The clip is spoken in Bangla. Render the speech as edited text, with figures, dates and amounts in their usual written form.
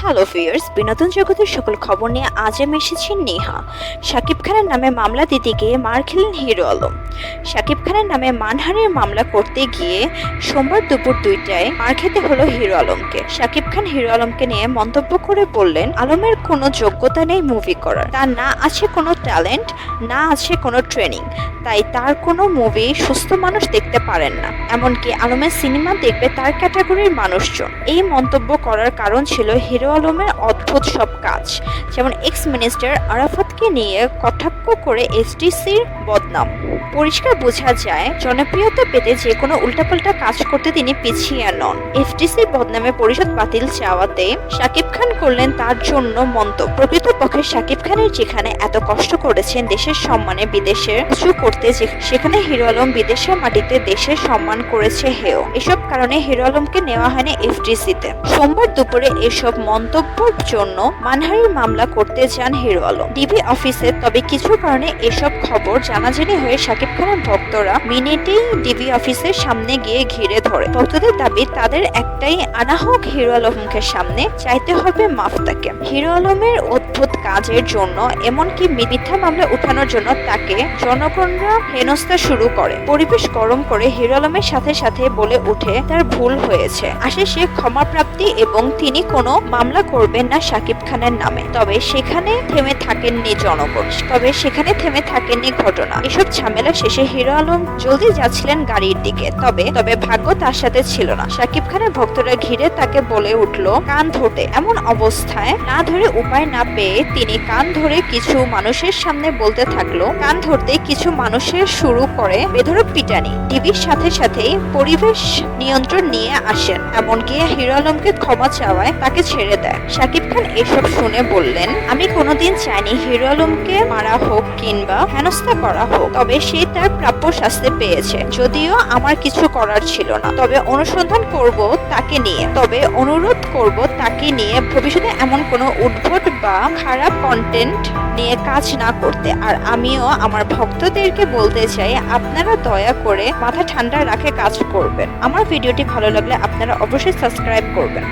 হ্যালো ভিউয়ার্স, বিনোদন জগতের সকল খবর নিয়ে আজ আমি এসেছি নেহা। শাকিব খানের নামে মামলা দিতে গিয়ে মার খেলেন হিরো আলম। শাকিব খানের নামে মানহানির মামলা করতে গিয়ে সোমবার দুপুর 2টায় মার খেতে হলো হিরো আলমকে। শাকিব খান হিরো আলমকে নিয়ে মন্তব্য করে বললেন, আলমের কোনো যোগ্যতা নেই মুভি করার, তার না আছে কোনো ট্যালেন্ট, না আছে কোনো ট্রেনিং, তাই তার কোনো মুভি সুস্থ মানুষ দেখতে পারেন না, এমনকি আলমের সিনেমা দেখবে তার ক্যাটাগরির মানুষজন। এই মন্তব্য করার কারণ ছিল হিরো আলমের অদ্ভুত সব কাজ, যেমন এক্স মিনিস্টার আরাফাতকে নিয়ে কটাক্ষ করে এসটিসির বদনাম। পরিষ্কার বোঝা যায় জনপ্রিয়তা পেতে যে কোনো উল্টাপাল্টা কাজ করতে তিনি পিছিয়ে নন। এফটিসির বদনামে পরিষদ বাতিল চাওয়াতে শাকিব খান করলেন তার জন্য মন্তব্য। প্রকৃতপক্ষে শাকিব খানের যেখানে এত কষ্ট করেছেন দেশের সম্মানে বিদেশের কিছু করতে, সেখানে হিরো আলম বিদেশের মাটিতে দেশের সম্মান করেছে হেয়। এসব কারণে হিরো আলমকে নেওয়া হয়নি এফটিসিতে। সোমবার দুপুরে এসব মন্তব্যের জন্য মানহানির মামলা করতে যান হিরো আলম ডিবি অফিসে। তবে কিছু কারণে এসব খবর জানাজানি হয়ে শাকিব খানের ভক্তরা মিনিটেই ডিবি অফিসের সামনে গিয়ে ঘিরে ধরে। ভক্তদের দাবি তাদের একটাই, আনা হোক হিরো আলমকে সামনে, চাইতে হবে মাফ তাকে। হিরো আলমের অদ্ভুত কাজের জন্য, এমনকি মিথ্যা মামলা উঠানোর জন্য তাকে জনগণরা হেনস্থা শুরু করে। পরিবেশ গরম করে হিরো আলমের সাথে সাথে বলে উঠে তার ভুল হয়েছে, আসে সে ক্ষমা প্রাপ্তি এবং তিনি কোনো মামলা করবেন না শাকিব খানের নামে। তবে সেখানে থেমে থাকেননি জনগণ, সেখানে থেমে থাকেননি ঘটনা। এসব ঝামেলা শেষে হিরো আলম জলদি যাচ্ছিলেন গাড়ির দিকে, তবে ভাগ্য তার সাথে ছিল না। শাকিব খানের ভক্তরা ঘিরে তাকে বলে উঠল কান ধরতে। এমন অবস্থায় না ধরে উপায় না পেয়ে তিনি কান ধরে কিছু মানুষের সামনে বলতে থাকলো। কান ধরতে কিছু মানুষের শুরু করে বেধড়ক পিটানি। টিভির সাথে সাথেই পরিবেশ নিয়ন্ত্রণ নিয়ে আসেন, এমনকি হিরো আলমকে ক্ষমা চাওয়ায় তাকে ছেড়ে দেয়। শাকিব খান এসব শুনে বললেন, আমি কোনোদিন চাইনি হিরো আলমকে মারা হোক কিংবা হেনস্থা করা হোক, তবে সে তার প্রাপ্য শাস্তি পেয়েছে। যদিও আমার কিছু করার ছিল না, তবে অনুসন্ধান করব তাকে নিয়ে, তবে অনুরোধ করব তাকে নিয়ে ভবিষ্যতে এমন কোনো উদ্ভট বা খারাপ কন্টেন্ট নিয়ে কাজ না করতে। আর আমিও আমার ভক্তদেরকে বলতে চাই, আপনারা দয়া করে মাথা ঠান্ডা রাখে কাজ করবেন। আমার ভিডিওটি ভালো লাগলে আপনারা অবশ্যই সাবস্ক্রাইব করবেন।